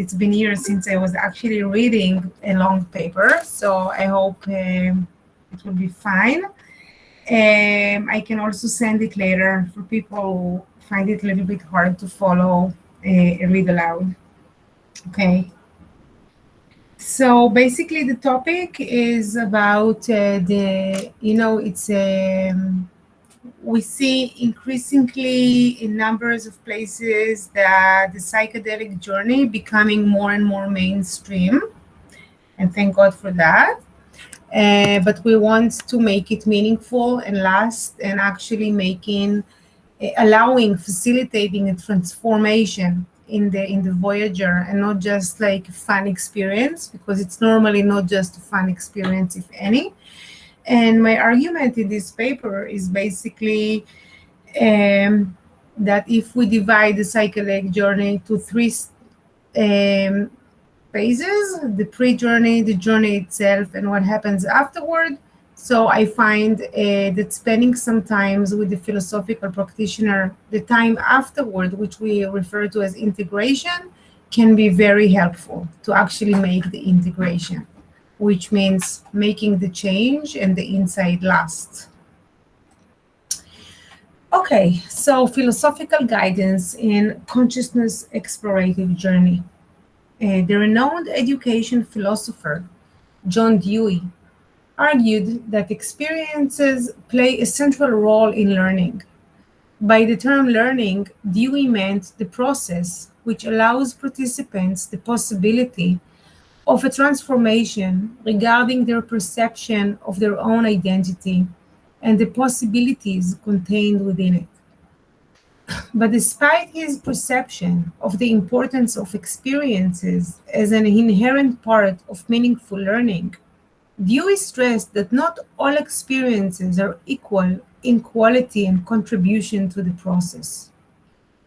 it's been years since I was actually reading a long paper, so I hope it will be fine. I can also send it later for people who find it a little bit hard to follow read aloud. Okay. So basically the topic is about we see increasingly in numbers of places that the psychedelic journey becoming more and more mainstream, and thank God for that. But we want to make it meaningful and last, and actually facilitating a transformation in the voyager, and not just like a fun experience, because it's normally not just a fun experience, if any. And my argument in this paper is basically that if we divide the psychedelic journey to three phases: the pre-journey, the journey itself, and what happens afterward. So I find that spending some time with the philosophical practitioner, the time afterward, which we refer to as integration, can be very helpful to actually make the integration, which means making the change and the insight last. Okay, so philosophical guidance in consciousness explorative journey. The renowned education philosopher John Dewey argued that experiences play a central role in learning. By the term learning, Dewey meant the process which allows participants the possibility of a transformation regarding their perception of their own identity and the possibilities contained within it. But despite his perception of the importance of experiences as an inherent part of meaningful learning, Dewey stressed that not all experiences are equal in quality and contribution to the process.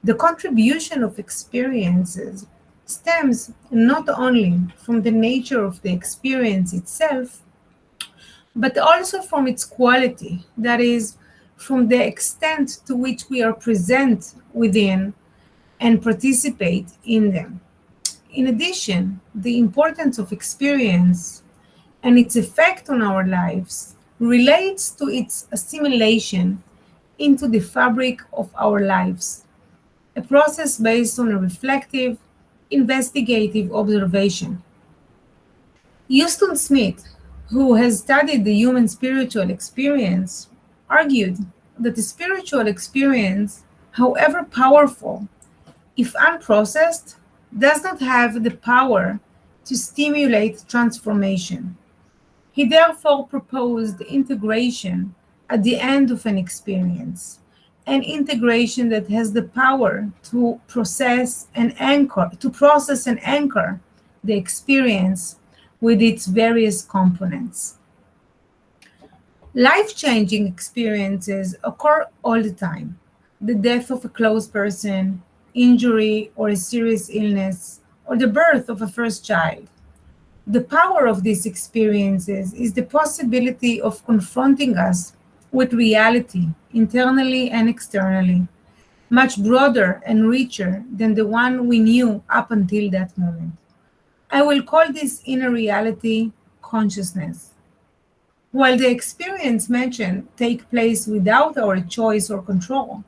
The contribution of experiences stems not only from the nature of the experience itself, but also from its quality, that is, from the extent to which we are present within and participate in them. In addition, the importance of experience and its effect on our lives relates to its assimilation into the fabric of our lives, a process based on a reflective, investigative observation. Houston Smith, who has studied the human spiritual experience, argued that the spiritual experience, however powerful, if unprocessed, does not have the power to stimulate transformation. He therefore proposed integration at the end of an experience, an integration that has the power to process and anchor the experience with its various components. Life-changing experiences occur all the time. The death of a close person, injury or a serious illness, or the birth of a first child. The power of these experiences is the possibility of confronting us with reality, internally and externally, much broader and richer than the one we knew up until that moment. I will call this inner reality consciousness. While the experience mentioned take place without our choice or control,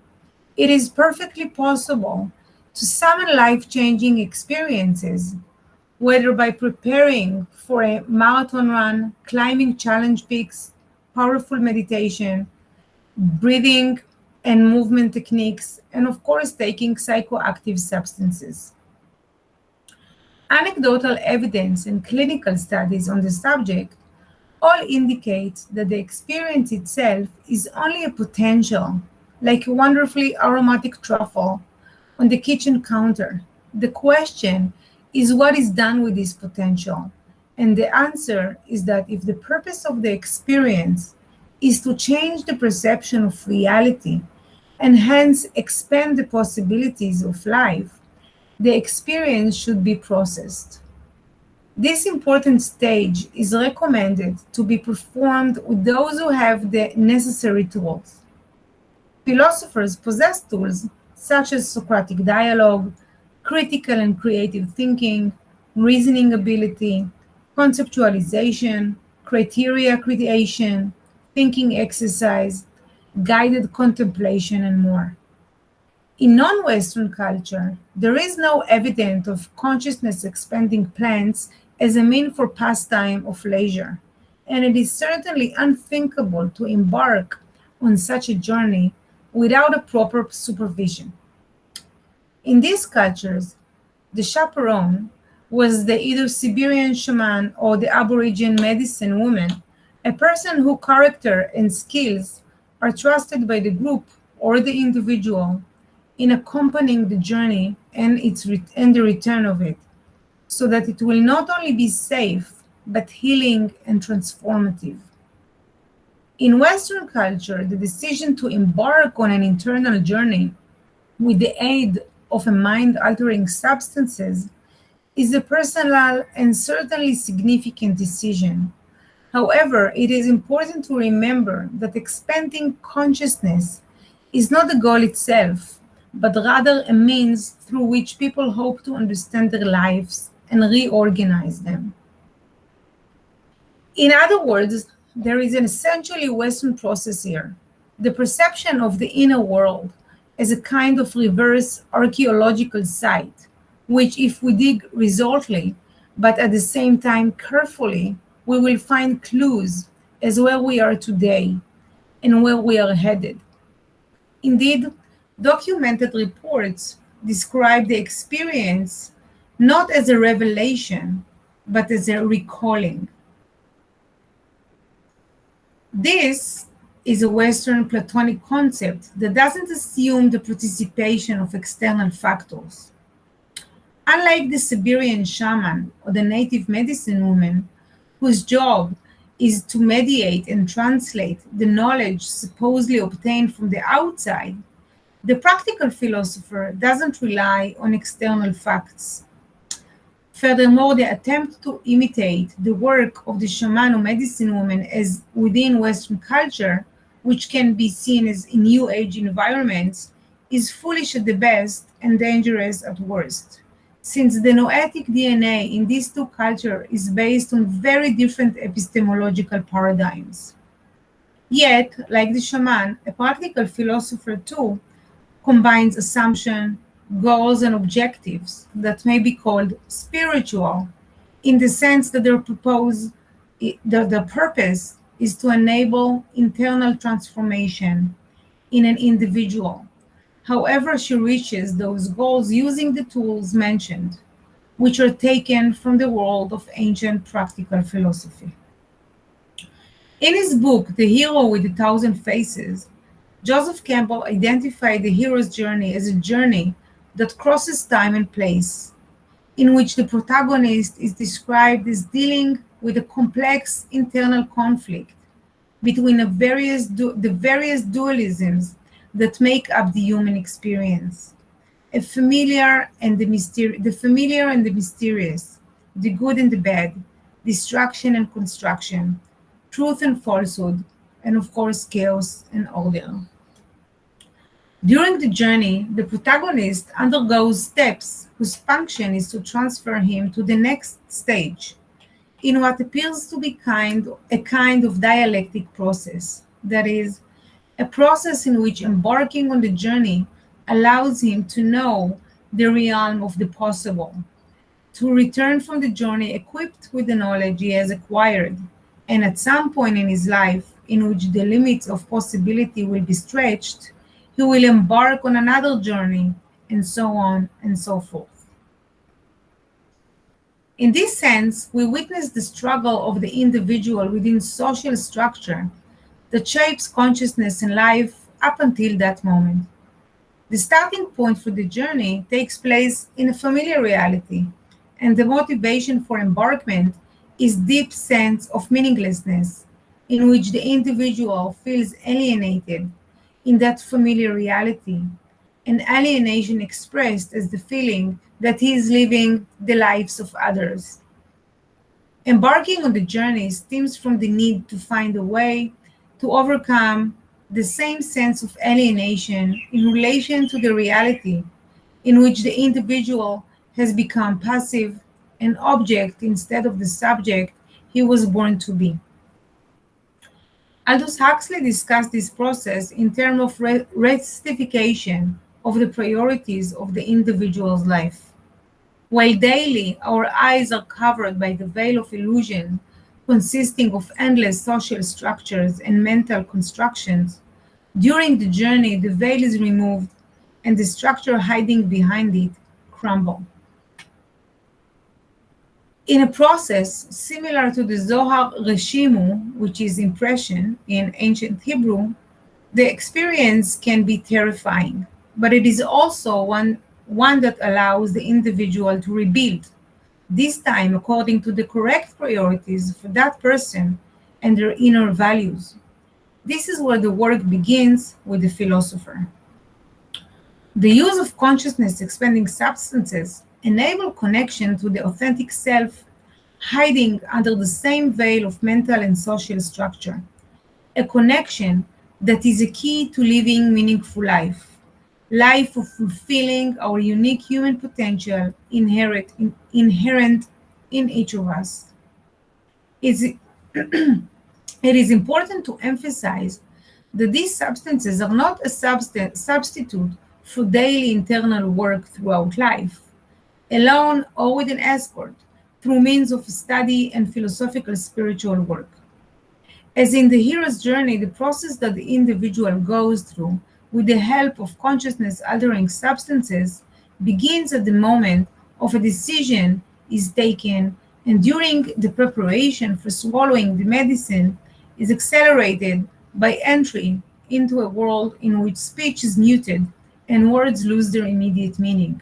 it is perfectly possible to summon life-changing experiences, whether by preparing for a marathon run, climbing challenge peaks, powerful meditation, breathing and movement techniques, and of course, taking psychoactive substances. Anecdotal evidence and clinical studies on the subject all indicate that the experience itself is only a potential, like a wonderfully aromatic truffle on the kitchen counter. The question is what is done with this potential? And the answer is that if the purpose of the experience is to change the perception of reality and hence expand the possibilities of life, the experience should be processed. This important stage is recommended to be performed with those who have the necessary tools. Philosophers possess tools such as Socratic dialogue, critical and creative thinking, reasoning ability, conceptualization, criteria creation, thinking exercise, guided contemplation, and more. In non-Western culture, there is no evidence of consciousness expanding plans as a mean for pastime of leisure, and it is certainly unthinkable to embark on such a journey without a proper supervision. In these cultures, the chaperone was the either Siberian shaman or the Aboriginal medicine woman, a person whose character and skills are trusted by the group or the individual in accompanying the journey and the return of it, so that it will not only be safe, but healing and transformative. In Western culture, the decision to embark on an internal journey with the aid of a mind-altering substances is a personal and certainly significant decision. However, it is important to remember that expanding consciousness is not the goal itself, but rather a means through which people hope to understand their lives and reorganize them. In other words, there is an essentially Western process here. The perception of the inner world as a kind of reverse archaeological site, which if we dig resolutely, but at the same time carefully, we will find clues as where we are today and where we are headed. Indeed, documented reports describe the experience not as a revelation, but as a recalling. This is a Western Platonic concept that doesn't assume the participation of external factors. Unlike the Siberian shaman or the native medicine woman, whose job is to mediate and translate the knowledge supposedly obtained from the outside, the practical philosopher doesn't rely on external facts. Furthermore, the attempt to imitate the work of the shaman or medicine woman as within Western culture, which can be seen as in New Age environments, is foolish at the best and dangerous at worst, since the noetic DNA in these two cultures is based on very different epistemological paradigms. Yet, like the shaman, a practical philosopher too combines assumption, goals, and objectives that may be called spiritual, in the sense that the purpose is to enable internal transformation in an individual, however she reaches those goals using the tools mentioned, which are taken from the world of ancient practical philosophy. In his book, The Hero with a Thousand Faces, Joseph Campbell identified the hero's journey as a journey that crosses time and place, in which the protagonist is described as dealing with a complex internal conflict between the various dualisms that make up the human experience, the familiar and the mysterious, the good and the bad, destruction and construction, truth and falsehood, and of course chaos and order. During the journey, the protagonist undergoes steps whose function is to transfer him to the next stage in what appears to be a kind of dialectic process, that is, a process in which embarking on the journey allows him to know the realm of the possible, to return from the journey equipped with the knowledge he has acquired, and at some point in his life in which the limits of possibility will be stretched, he will embark on another journey, and so on and so forth. In this sense, we witness the struggle of the individual within social structure that shapes consciousness and life up until that moment. The starting point for the journey takes place in a familiar reality, and the motivation for embarkment is deep sense of meaninglessness, in which the individual feels alienated in that familiar reality, an alienation expressed as the feeling that he is living the lives of others. Embarking on the journey stems from the need to find a way to overcome the same sense of alienation in relation to the reality in which the individual has become passive, an object instead of the subject he was born to be. Aldous Huxley discussed this process in terms of restification of the priorities of the individual's life. While daily our eyes are covered by the veil of illusion consisting of endless social structures and mental constructions, during the journey the veil is removed and the structure hiding behind it crumble. In a process similar to the Zohar Reshimu, which is impression in ancient Hebrew, the experience can be terrifying, but it is also one that allows the individual to rebuild, this time according to the correct priorities for that person and their inner values. This is where the work begins with the philosopher. The use of consciousness expanding substances enable connection to the authentic self hiding under the same veil of mental and social structure, a connection that is a key to living meaningful life of fulfilling our unique human potential inherent in each of us. It is important to emphasize that these substances are not a substitute for daily internal work throughout life, alone or with an escort, through means of study and philosophical spiritual work. As in the hero's journey, the process that the individual goes through with the help of consciousness-altering substances begins at the moment of a decision is taken, and during the preparation for swallowing the medicine is accelerated by entry into a world in which speech is muted and words lose their immediate meaning,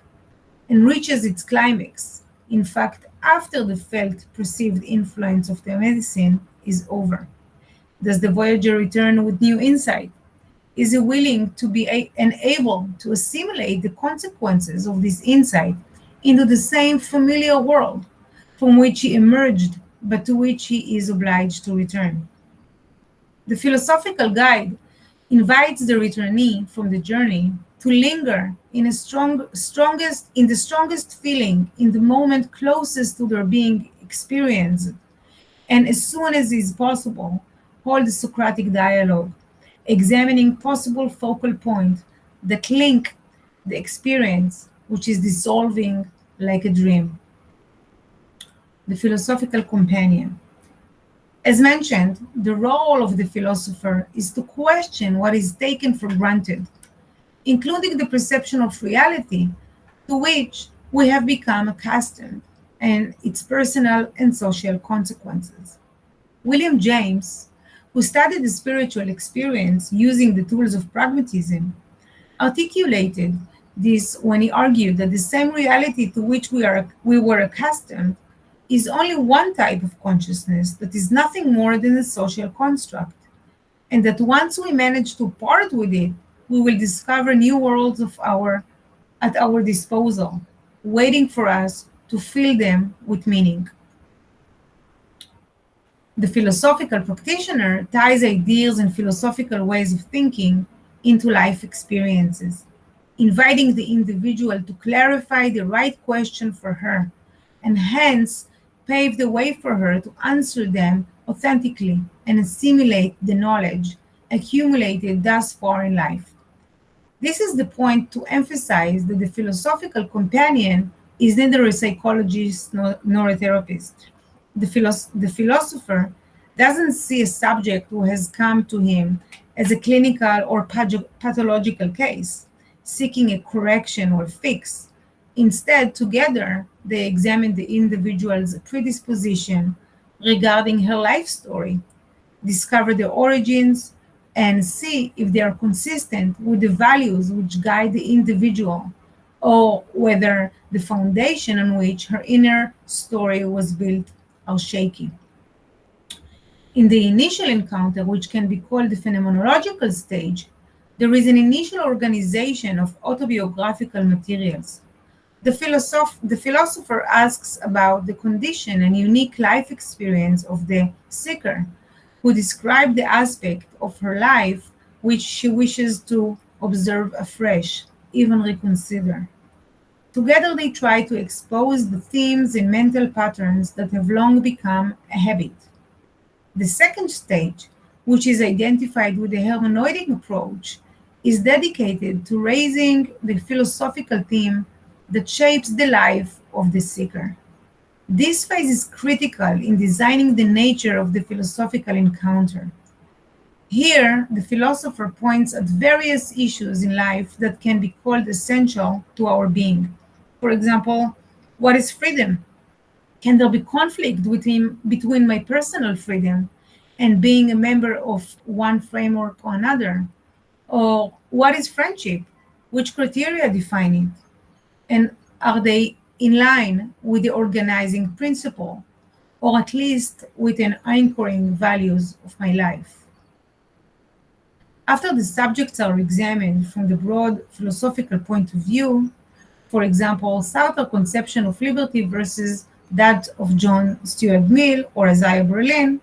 and reaches its climax, in fact, after the felt perceived influence of the medicine is over. Does the voyager return with new insight? Is he willing to be and able to assimilate the consequences of this insight into the same familiar world from which he emerged, but to which he is obliged to return? The philosophical guide invites the returnee from the journey to linger in the strongest feeling in the moment closest to their being experienced, and as soon as is possible, hold a Socratic dialogue, examining possible focal points that link the experience, which is dissolving like a dream. The philosophical companion. As mentioned, the role of the philosopher is to question what is taken for granted, including the perception of reality to which we have become accustomed and its personal and social consequences. William James, who studied the spiritual experience using the tools of pragmatism, articulated this when he argued that the same reality to which we were accustomed is only one type of consciousness that is nothing more than a social construct, and that once we manage to part with it, we will discover new worlds at our disposal, waiting for us to fill them with meaning. The philosophical practitioner ties ideas and philosophical ways of thinking into life experiences, inviting the individual to clarify the right question for her, and hence pave the way for her to answer them authentically and assimilate the knowledge accumulated thus far in life. This is the point to emphasize that the philosophical companion is neither a psychologist nor a therapist. The philosopher doesn't see a subject who has come to him as a clinical or pathological case, seeking a correction or fix. Instead, together, they examine the individual's predisposition regarding her life story, discover the origins, and see if they are consistent with the values which guide the individual, or whether the foundation on which her inner story was built are shaky. In the initial encounter, which can be called the phenomenological stage, there is an initial organization of autobiographical materials. The philosopher asks about the condition and unique life experience of the seeker, who describes the aspect of her life which she wishes to observe afresh, even reconsider. Together they try to expose the themes and mental patterns that have long become a habit. The second stage, which is identified with the hermeneutic approach, is dedicated to raising the philosophical theme that shapes the life of the seeker. This phase is critical in designing the nature of the philosophical encounter. Here, the philosopher points at various issues in life that can be called essential to our being. For example, what is freedom? Can there be conflict between my personal freedom and being a member of one framework or another? Or what is friendship? Which criteria define it? And are they in line with the organizing principle, or at least with an anchoring values of my life? After the subjects are examined from the broad philosophical point of view, for example, Sartre's conception of liberty versus that of John Stuart Mill or Isaiah Berlin,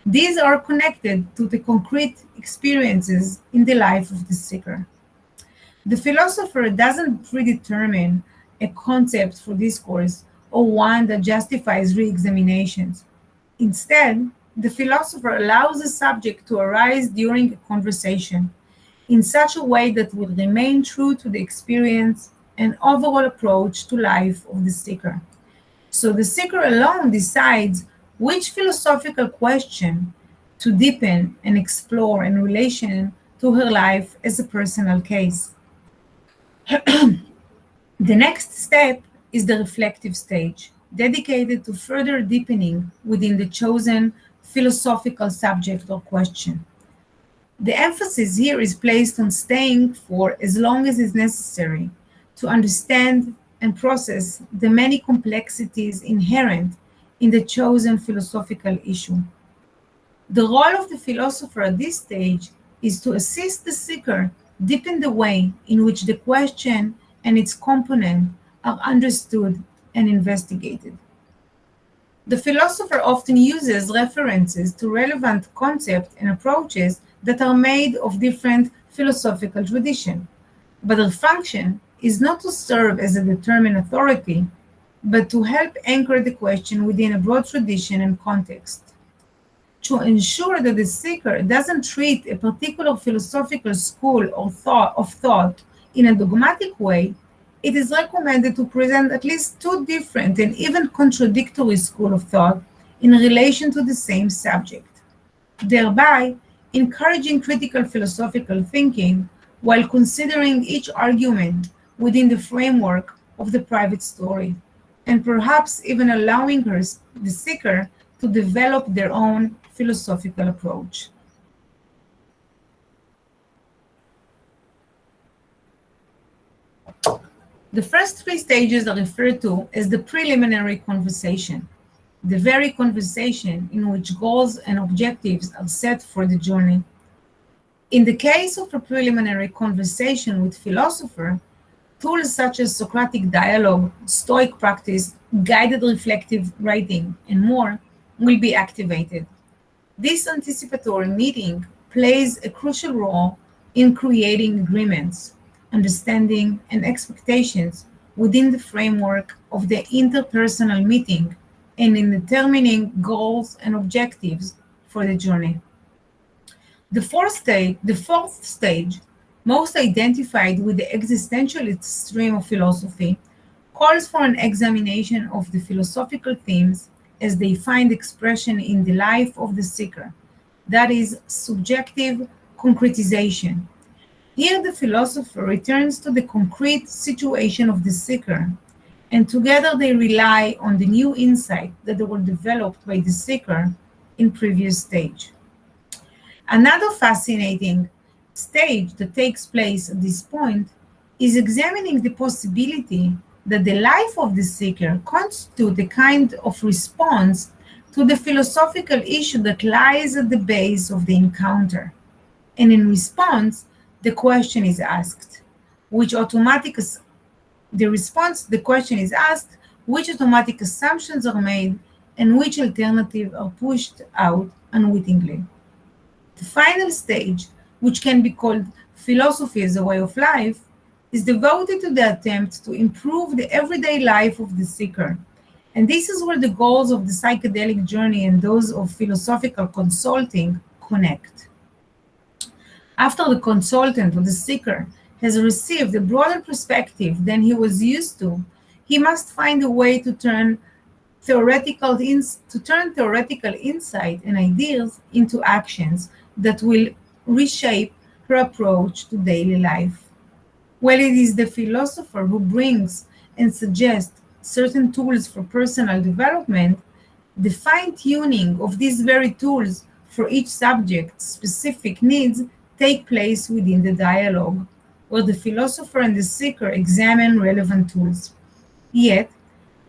these are connected to the concrete experiences in the life of the seeker. The philosopher doesn't predetermine a concept for discourse or one that justifies re-examinations. Instead, the philosopher allows the subject to arise during a conversation in such a way that will remain true to the experience and overall approach to life of the seeker. So the seeker alone decides which philosophical question to deepen and explore in relation to her life as a personal case. The next step is the reflective stage, dedicated to further deepening within the chosen philosophical subject or question. The emphasis here is placed on staying for as long as is necessary to understand and process the many complexities inherent in the chosen philosophical issue. The role of the philosopher at this stage is to assist the seeker deepen the way in which the question and its component are understood and investigated. The philosopher often uses references to relevant concepts and approaches that are made of different philosophical traditions, but their function is not to serve as a determined authority, but to help anchor the question within a broad tradition and context. To ensure that the seeker doesn't treat a particular philosophical school or thought in a dogmatic way, it is recommended to present at least two different and even contradictory schools of thought in relation to the same subject, thereby encouraging critical philosophical thinking while considering each argument within the framework of the private story, and perhaps even allowing the seeker to develop their own philosophical approach. The first three stages are referred to as the preliminary conversation, the very conversation in which goals and objectives are set for the journey. In the case of a preliminary conversation with philosopher, tools such as Socratic dialogue, Stoic practice, guided reflective writing, and more will be activated. This anticipatory meeting plays a crucial role in creating agreements, understanding, and expectations within the framework of the interpersonal meeting and in determining goals and objectives for the journey. The fourth stage, most identified with the existentialist stream of philosophy, calls for an examination of the philosophical themes as they find expression in the life of the seeker, that is, subjective concretization. Here the philosopher returns to the concrete situation of the seeker, and together they rely on the new insight that were developed by the seeker in previous stage. Another fascinating stage that takes place at this point is examining the possibility that the life of the seeker constitutes a kind of response to the philosophical issue that lies at the base of the encounter. And in response, the question is asked, which automatic assumptions are made and which alternatives are pushed out unwittingly. The final stage, which can be called philosophy as a way of life, is devoted to the attempt to improve the everyday life of the seeker. And this is where the goals of the psychedelic journey and those of philosophical consulting connect. After the consultant or the seeker has received a broader perspective than he was used to, he must find a way to turn theoretical insight and ideas into actions that will reshape her approach to daily life. While it is the philosopher who brings and suggests certain tools for personal development, the fine-tuning of these very tools for each subject's specific needs take place within the dialogue, where the philosopher and the seeker examine relevant tools. Yet,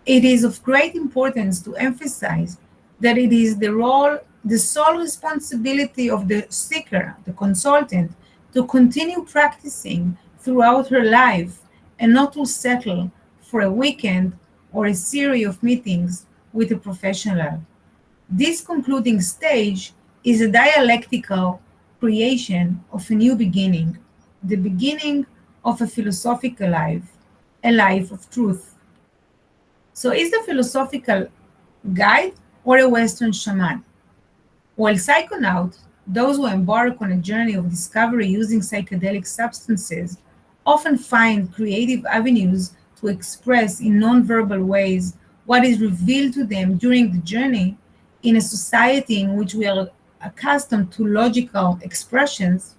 it is of great importance to emphasize that it is the sole responsibility of the seeker, the consultant, to continue practicing throughout her life and not to settle for a weekend or a series of meetings with a professional. This concluding stage is a dialectical creation of a new beginning, the beginning of a philosophical life, a life of truth. So is the philosophical guide or a Western shaman? While psychonauts, those who embark on a journey of discovery using psychedelic substances, often find creative avenues to express in non-verbal ways what is revealed to them during the journey. In a society in which we are accustomed to logical expressions,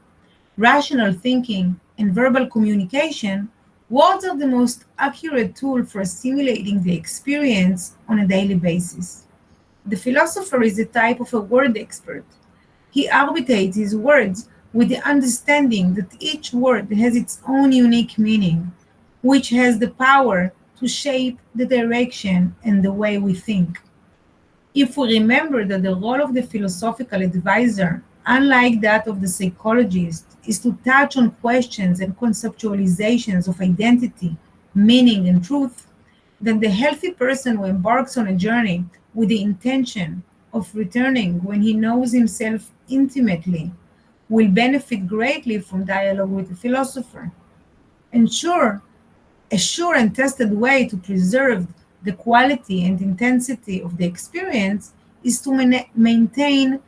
rational thinking, and verbal communication, words are the most accurate tool for assimilating the experience on a daily basis. The philosopher is a type of a word expert. He arbitrates his words with the understanding that each word has its own unique meaning, which has the power to shape the direction and the way we think. If we remember that the role of the philosophical advisor, unlike that of the psychologist, is to touch on questions and conceptualizations of identity, meaning, and truth, then the healthy person who embarks on a journey with the intention of returning when he knows himself intimately will benefit greatly from dialogue with the philosopher. Ensure a sure and tested way to preserve the quality and intensity of the experience is to maintain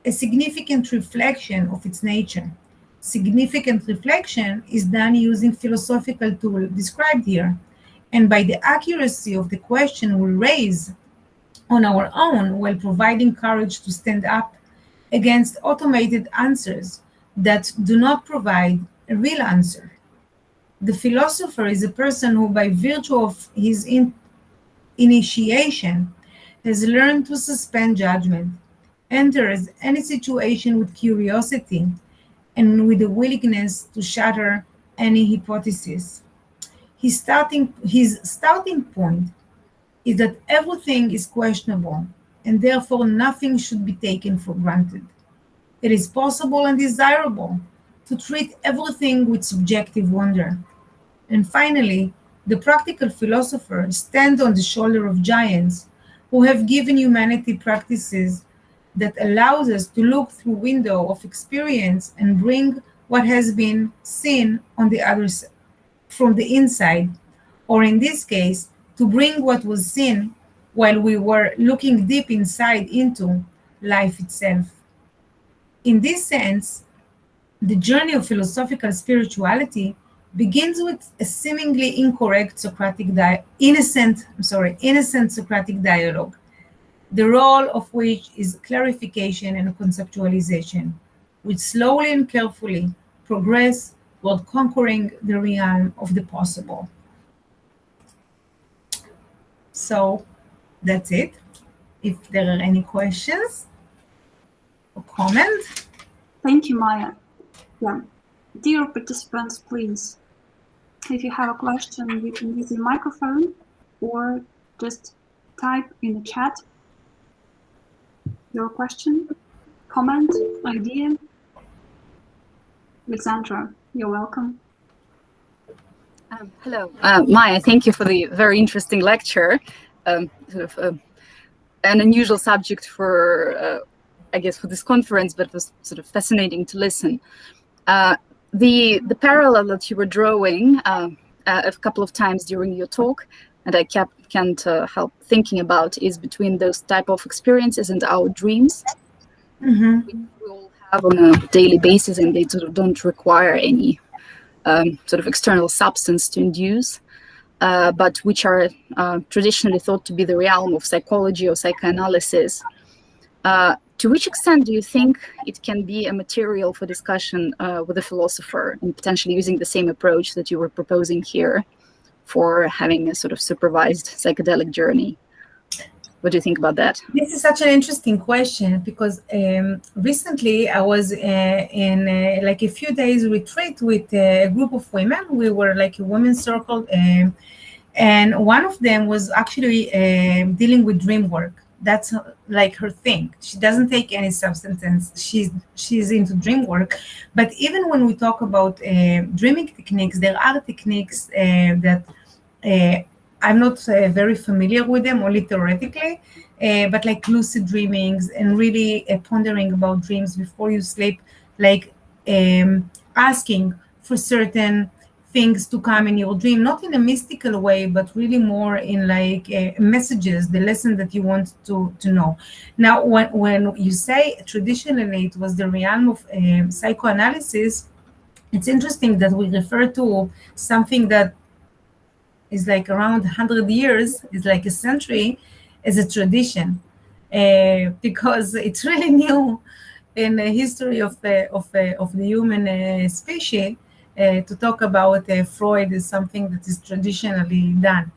a significant reflection of its nature. Significant reflection is done using philosophical tools described here, and by the accuracy of the question we raise on our own while providing courage to stand up against automated answers that do not provide a real answer. The philosopher is a person who, by virtue of his initiation, has learned to suspend judgment, enters any situation with curiosity, and with a willingness to shatter any hypothesis. His starting point is that everything is questionable, and therefore nothing should be taken for granted. It is possible and desirable to treat everything with subjective wonder. And finally, the practical philosopher stands on the shoulder of giants who have given humanity practices that allows us to look through window of experience and bring what has been seen on the other side, from the inside, or in this case, to bring what was seen while we were looking deep inside into life itself. In this sense, the journey of philosophical spirituality begins with a seemingly innocent Socratic dialogue, the role of which is clarification and conceptualization, which slowly and carefully progress toward conquering the realm of the possible. So that's it. If there are any questions or comments. Thank you, Maya. Yeah. Dear participants, please, if you have a question, you can use your microphone or just type in the chat your question, comment, idea. Alexandra, you're welcome. Hello, Maya, thank you for the very interesting lecture. An unusual subject for, I guess, for this conference, but it was sort of fascinating to listen. the parallel that you were drawing a couple of times during your talk, and I can't help thinking about, is between those type of experiences and our dreams. Mm-hmm. We all have on a daily basis, and they sort of don't require any sort of external substance to induce, but which are traditionally thought to be the realm of psychology or psychoanalysis. To which extent do you think it can be a material for discussion with a philosopher, and potentially using the same approach that you were proposing here for having a sort of supervised psychedelic journey? What do you think about that? This is such an interesting question, because recently I was in like a few days retreat with a group of women. We were like a women's circle, and one of them was actually dealing with dream work. That's like her thing. She doesn't take any substance. She's into dream work. But even when we talk about dreaming techniques, there are techniques that I'm not very familiar with them, only theoretically, but like lucid dreamings and really pondering about dreams before you sleep, like asking for certain things to come in your dream, not in a mystical way, but really more in like messages, the lesson that you want to know. Now, when you say traditionally it was the realm of psychoanalysis, it's interesting that we refer to something that is like around 100 years, is like a century, as a tradition, because it's really new in the history of the human species. To talk about Freud is something that is traditionally done,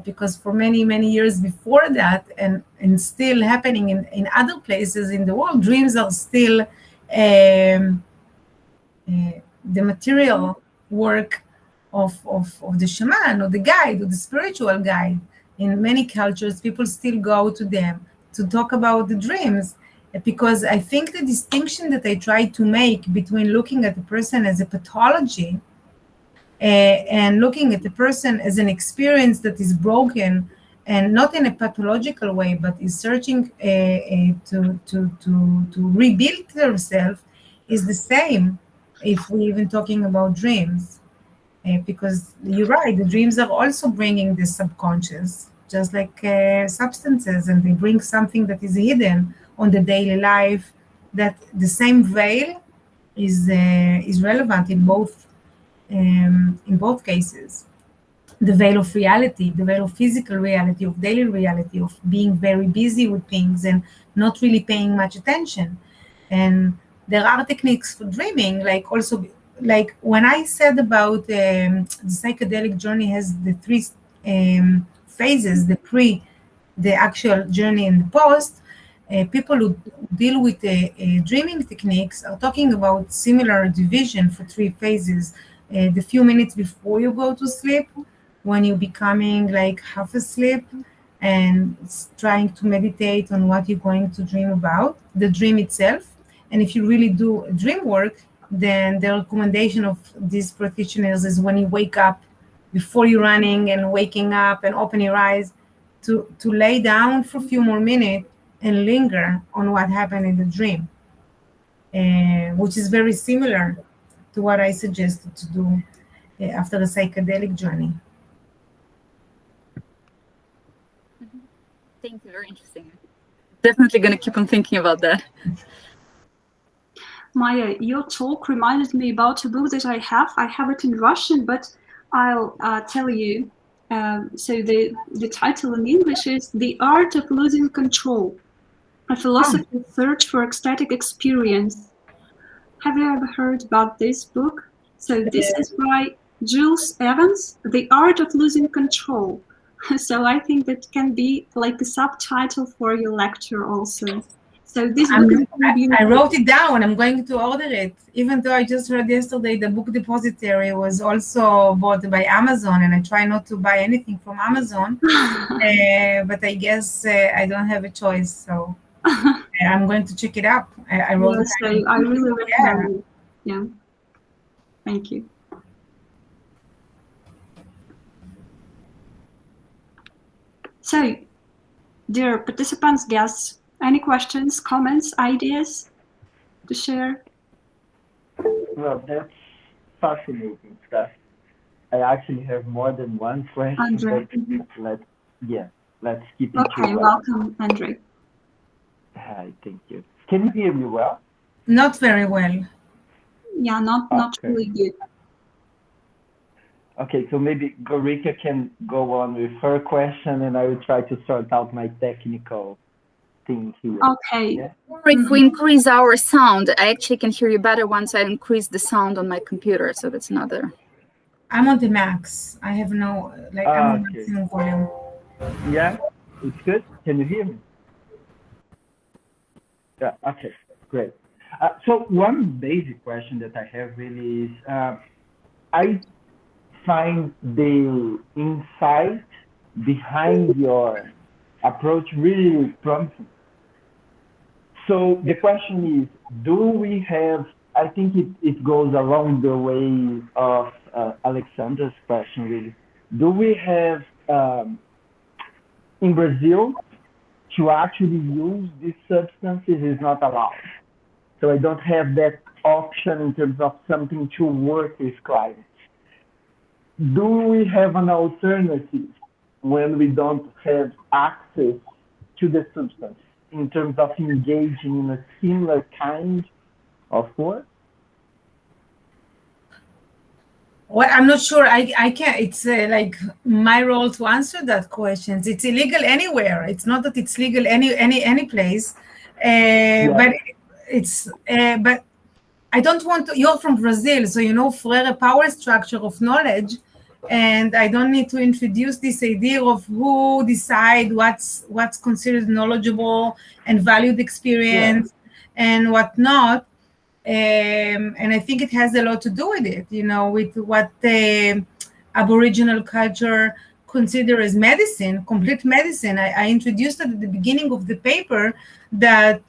because for many years before that, and still happening in other places in the world, dreams are still the material work of the shaman or the guide or the spiritual guide. In many cultures, people still go to them to talk about the dreams, because I think the distinction that I try to make between looking at the person as a pathology and looking at the person as an experience that is broken, and not in a pathological way, but is searching to rebuild themselves, is the same if we're even talking about dreams. Because you're right, the dreams are also bringing the subconscious, just like substances, and they bring something that is hidden on the daily life. That the same veil is relevant in both cases. The veil of reality, the veil of physical reality, of daily reality, of being very busy with things and not really paying much attention. And there are techniques for dreaming, like also, like when I said about the psychedelic journey has the three phases, the pre, the actual journey, and the post. People who deal with dreaming techniques are talking about similar division for three phases. The few minutes before you go to sleep, when you're becoming like half asleep and trying to meditate on what you're going to dream about, the dream itself. And if you really do dream work, then the recommendation of these practitioners is when you wake up, before you're running and waking up and open your eyes, to lay down for a few more minutes and linger on what happened in the dream, which is very similar to what I suggested to do after a psychedelic journey. Thank you, very interesting. Definitely going to keep on thinking about that. Maya, your talk reminded me about a book that I have. I have it in Russian, but I'll tell you. So the title in English is The Art of Losing Control, a philosopher's search for ecstatic experience. Have you ever heard about this book? So this is by Jules Evans, The Art of Losing Control. So I think that can be like a subtitle for your lecture also. So this book is I wrote it down. I'm going to order it. Even though I just heard yesterday the book depository was also bought by Amazon, and I try not to buy anything from Amazon. But I guess I don't have a choice. So I'm going to check it out. I wrote it down. I really recommend it. Yeah. Thank you. So, dear participants, guests, any questions, comments, ideas to share? Well, fascinating stuff. I actually have more than one question, Andre. but let's keep it to Okay, one. welcome, Andre. Hi, thank you. Can you hear me well? Not very well. Yeah, not Okay. really good. Okay, so maybe Gorika can go on with her question, and I will try to sort out my technical things here. Okay. Yeah? If we increase our sound, I actually can hear you better once I increase the sound on my computer. So that's another. I'm on the max. I have no, like, I'm on Okay. maximum volume. Yeah, it's good. Can you hear me? Yeah. Okay. Great. So one basic question that I have really is, I find the insight behind your approach really promising. So the question is, do we have, I think it goes along the way of Alexandra's question really. Do we have, in Brazil, to actually use these substances is not allowed. So I don't have that option in terms of something to work with clients. Do we have an alternative when we don't have access to the substance in terms of engaging in a similar kind of work? Well, I'm not sure. I can't. It's like my role to answer that question. It's illegal anywhere. It's not that it's legal any place, but it's but I don't want to. You're from Brazil, so you know Freire power structure of knowledge, and I don't need to introduce this idea of who decide what's considered knowledgeable and valued experience and what not. And I think it has a lot to do with it, you know, with what the Aboriginal culture consider as medicine, complete medicine. I introduced it at the beginning of the paper that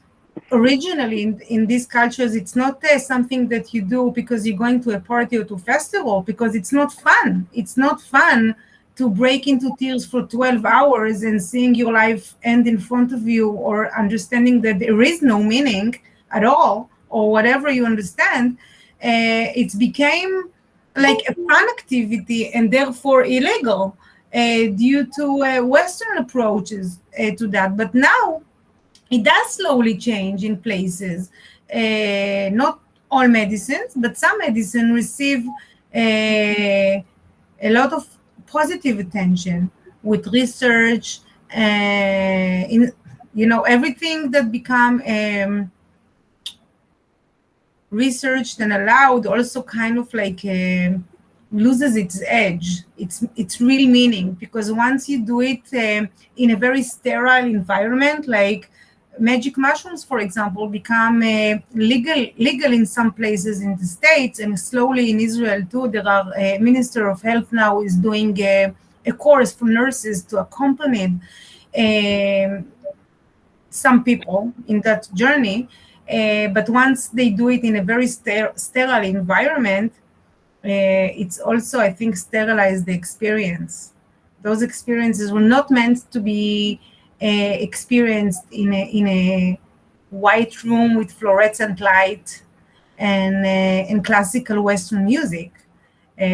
originally in these cultures, it's not something that you do because you're going to a party or to a festival, because it's not fun. It's not fun to break into tears for 12 hours and seeing your life end in front of you, or understanding that there is no meaning at all, or whatever you understand. It became like a fun activity and therefore illegal due to Western approaches to that. But now it does slowly change in places. Not all medicines, but some medicine receive a lot of positive attention with research, in everything that become researched and allowed also kind of like loses its edge, its real meaning, because once you do it in a very sterile environment, like magic mushrooms, for example, become legal in some places in the States, and slowly in Israel too. There are Minister of Health now is doing a course for nurses to accompany some people in that journey. But once they do it in a very sterile environment, it's also, I think, sterilize the experience. Those experiences were not meant to be experienced in a white room with fluorescent light and classical Western music,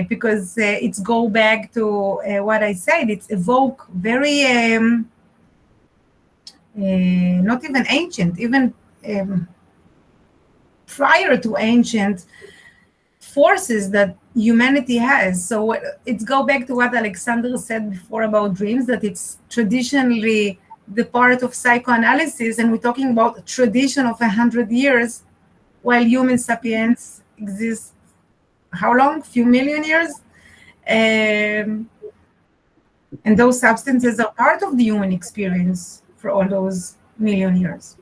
because it's go back to what I said. It's evoke very not even ancient, even prior to ancient forces that humanity has. So it's go back to what Alexander said before about dreams, that it's traditionally the part of psychoanalysis, and we're talking about a tradition of 100 years, while human sapiens exists how long? Few million years. And those substances are part of the human experience for all those million years.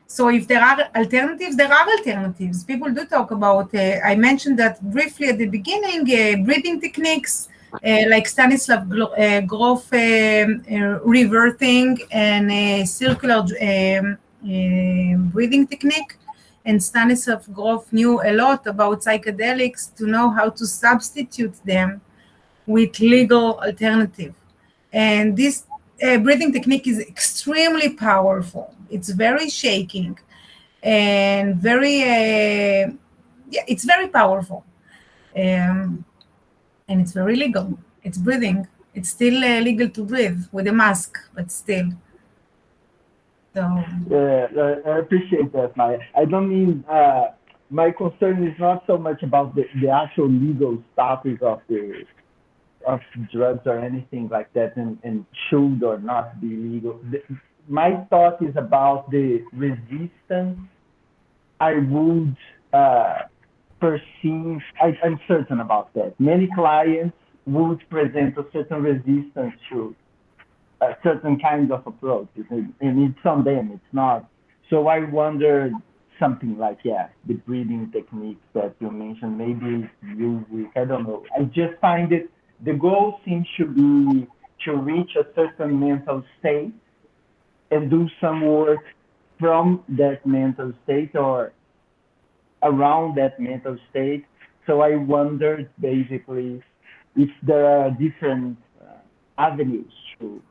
So if there are alternatives, there are alternatives. People do talk about, I mentioned that briefly at the beginning, breathing techniques like Stanislav Grof reverting and circular breathing technique. And Stanislav Grof knew a lot about psychedelics to know how to substitute them with legal alternative. And this breathing technique is extremely powerful. It's very shaking and very, yeah, it's very powerful. And it's very legal. It's breathing. It's still legal to breathe with a mask, but still. So Yeah, I appreciate that, Maya. I don't mean my concern is not so much about the actual legal status of drugs or anything like that, and should or not be legal. My thought is about the resistance I would perceive. I'm certain about that. Many clients would present a certain resistance to certain kinds of approaches, and it's on them, it's not. So I wondered something like, yeah, the breathing techniques that you mentioned, maybe use it, I don't know. I just find it, the goal seems to be to reach a certain mental state and do some work from that mental state or around that mental state. So I wondered basically if there are different avenues to.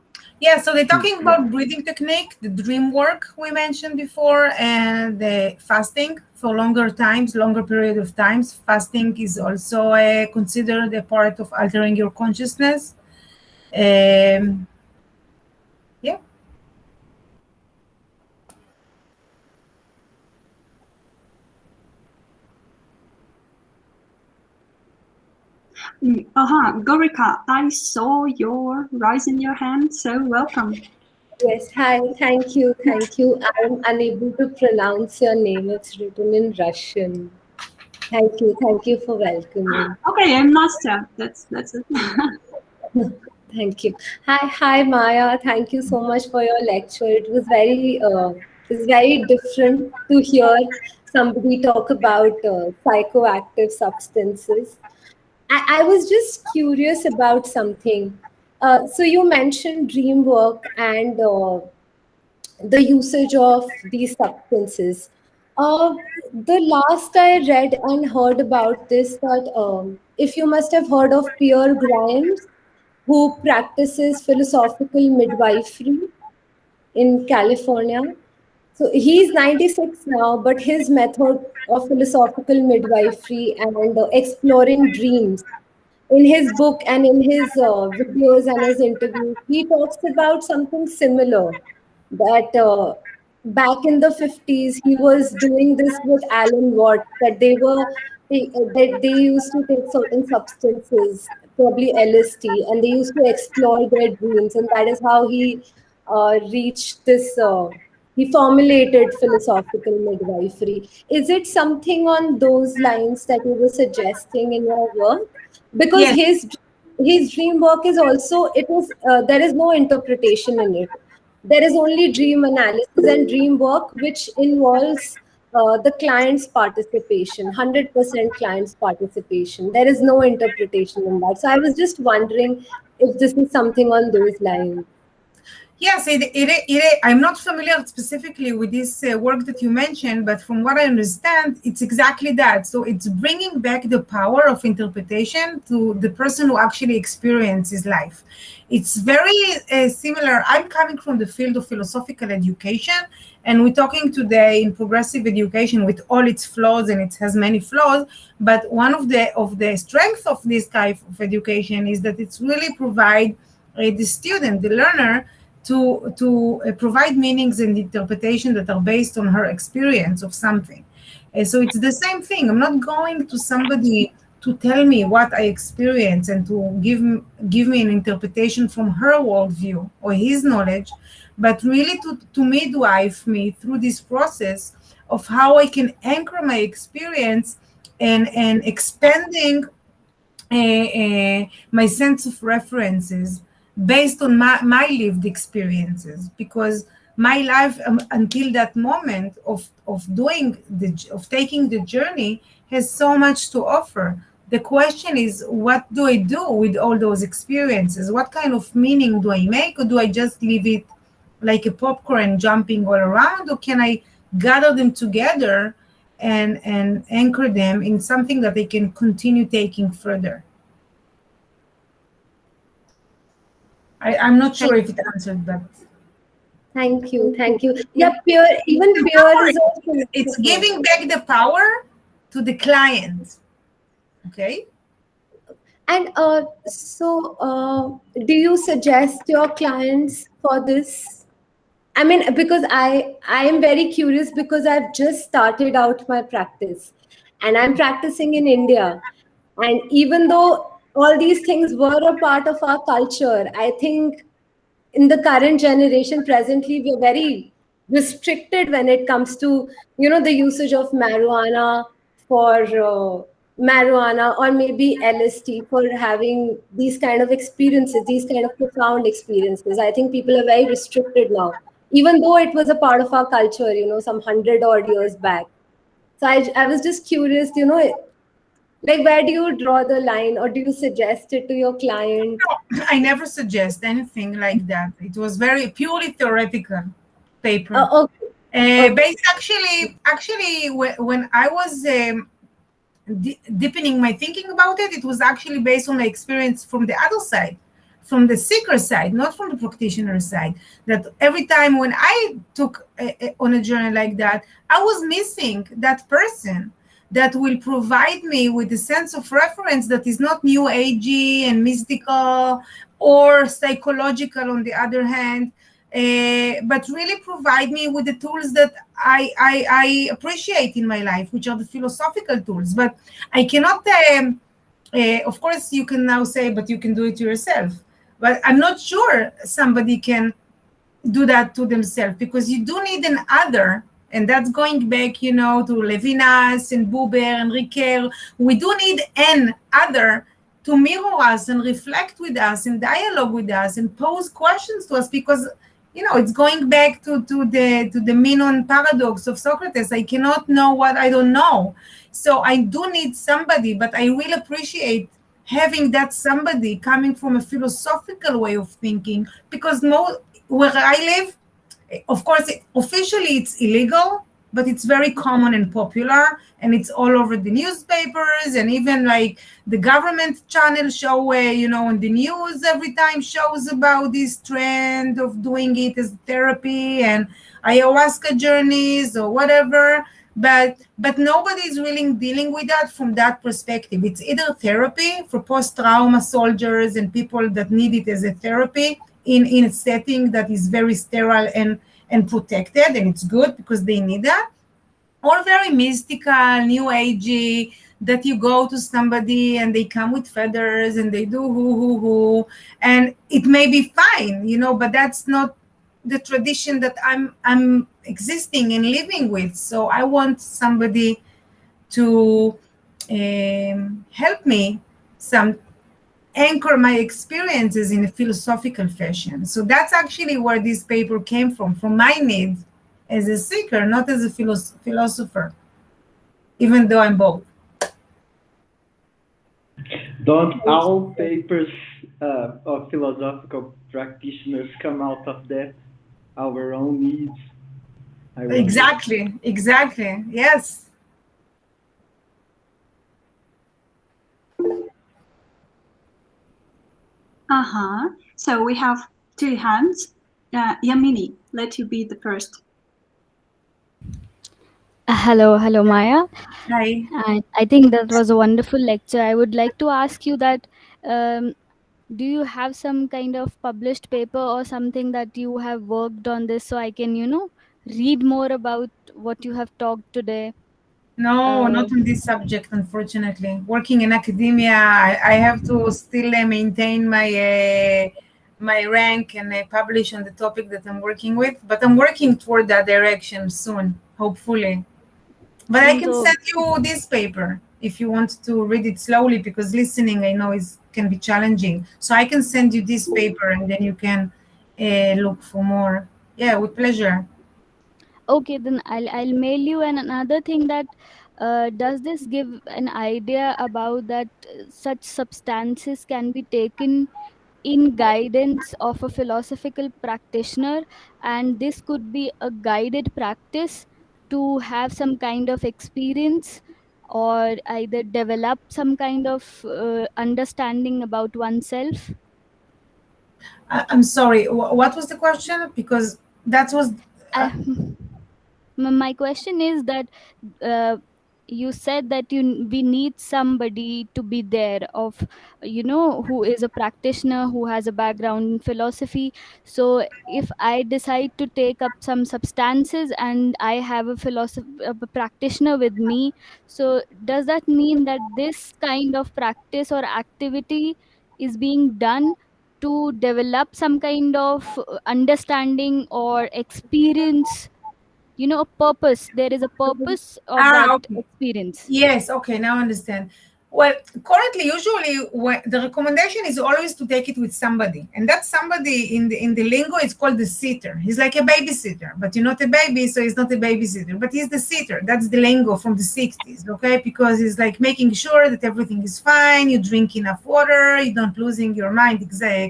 yeah, so they're talking about breathing technique, the dream work we mentioned before, and the fasting for longer times, longer period of times. Fasting is also considered a part of altering your consciousness. Yeah. Gorika, I saw your raising your hand, so welcome. Yes, hi, thank you, thank you. I'm unable to pronounce your name. It's written in Russian. Thank you for welcoming. Okay, I'm Nastya. That's it. Thank you. Hi, Maya. Thank you so much for your lecture. It was very different to hear somebody talk about psychoactive substances. I was just curious about something. So you mentioned dream work and the usage of these substances. The last I read and heard about this, that if you must have heard of Pierre Grimes, who practices philosophical midwifery in California. So he's 96 now, but his method of philosophical midwifery and exploring dreams, in his book and in his videos and his interviews, he talks about something similar, that back in the 50s, he was doing this with Alan Watts, that they used to take certain substances, probably LSD, and they used to explore their dreams. And that is how he reached this. He formulated philosophical midwifery. Is it something on those lines that you were suggesting in your work? Because Yes. his dream work is also, it is there is no interpretation in it. There is only dream analysis and dream work, which involves the client's participation, 100% client's participation. There is no interpretation in that. So I was just wondering if this is something on those lines. Yes, I'm not familiar specifically with this work that you mentioned, but from what I understand, it's exactly that. So it's bringing back the power of interpretation to the person who actually experiences life. It's very similar. I'm coming from the field of philosophical education, and we're talking today in progressive education with all its flaws, and it has many flaws. But one of the strengths of this type of education is that it's really provide the student, the learner, to provide meanings and interpretation that are based on her experience of something. So it's the same thing. I'm not going to somebody to tell me what I experience and to give me an interpretation from her worldview or his knowledge, but really to midwife me through this process of how I can anchor my experience and expanding my sense of references based on my lived experiences, because my life until that moment of taking the journey has so much to offer. The question is, what do I do with all those experiences? What kind of meaning do I make, or do I just leave it like a popcorn jumping all around, or can I gather them together and anchor them in something that they can continue taking further? I'm not sure if it answered, but Thank you. Yeah, Pierre is also. it's giving back the power to the client. Okay. And do you suggest your clients for this? I mean, because I am very curious because I've just started out my practice, and I'm practicing in India. And even though all these things were a part of our culture, I think in the current generation presently we're very restricted when it comes to the usage of marijuana for marijuana or maybe LSD for having these kind of experiences, these kind of profound experiences. I think people are very restricted now, even though it was a part of our culture, some 100 odd years back. So I was just curious, like, where do you draw the line, or do you suggest it to your client? I never suggest anything like that. It was very purely theoretical paper. Okay. Based actually, when I was deepening my thinking about it, it was actually based on my experience from the other side, from the seeker side, not from the practitioner side. That every time when I took on a journey like that, I was missing that person that will provide me with a sense of reference that is not new agey and mystical or psychological on the other hand, but really provide me with the tools that I appreciate in my life, which are the philosophical tools. But I cannot, of course, you can now say, but you can do it yourself. But I'm not sure somebody can do that to themselves, because you do need an other. And that's going back, to Levinas and Buber and Riquet. We do need an other to mirror us and reflect with us and dialogue with us and pose questions to us, because it's going back to the Menon paradox of Socrates. I cannot know what I don't know. So I do need somebody, but I really appreciate having that somebody coming from a philosophical way of thinking, because where I live, of course, officially it's illegal, but it's very common and popular, and it's all over the newspapers, and even like the government channel show, on the news every time shows about this trend of doing it as therapy and ayahuasca journeys or whatever. But nobody is really dealing with that from that perspective. It's either therapy for post-trauma soldiers and people that need it as a therapy in a setting that is very sterile and protected, and it's good because they need that, or very mystical, new agey, that you go to somebody and they come with feathers and they do hoo, and it may be fine, but that's not the tradition that I'm existing and living with. So I want somebody to help me anchor my experiences in a philosophical fashion. So that's actually where this paper came from my need as a seeker, not as a philosopher, even though I'm both. Don't all papers of philosophical practitioners come out of that, our own needs? Exactly, yes. So we have two hands. Yamini, let you be the first. Hello, Maya. Hi. I think that was a wonderful lecture. I would like to ask you that, do you have some kind of published paper or something that you have worked on this, so I can, read more about what you have talked today? No, not on this subject, unfortunately. Working in academia, I have to still maintain my rank and publish on the topic that I'm working with. But I'm working toward that direction soon, hopefully. But I can send you this paper if you want to read it slowly, because listening, I know, can be challenging. So I can send you this paper, and then you can look for more. Yeah, with pleasure. Okay, then I'll mail you. And another thing, that does this give an idea about that such substances can be taken in guidance of a philosophical practitioner, and this could be a guided practice to have some kind of experience, or either develop some kind of understanding about oneself? I'm sorry, what was the question? Because that was... My question is that you said that we need somebody to be there of, who is a practitioner, who has a background in philosophy. So if I decide to take up some substances and I have a practitioner with me, so does that mean that this kind of practice or activity is being done to develop some kind of understanding or experience, a purpose? There is a purpose of that Okay. experience. Yes, okay, now I understand. Well, currently, usually, the recommendation is always to take it with somebody, and that somebody in the lingo is called the sitter. He's like a babysitter, but you're not a baby, so he's not a babysitter, but he's the sitter. That's the lingo from the 60s, okay? Because he's like making sure that everything is fine, you drink enough water, you don't losing your mind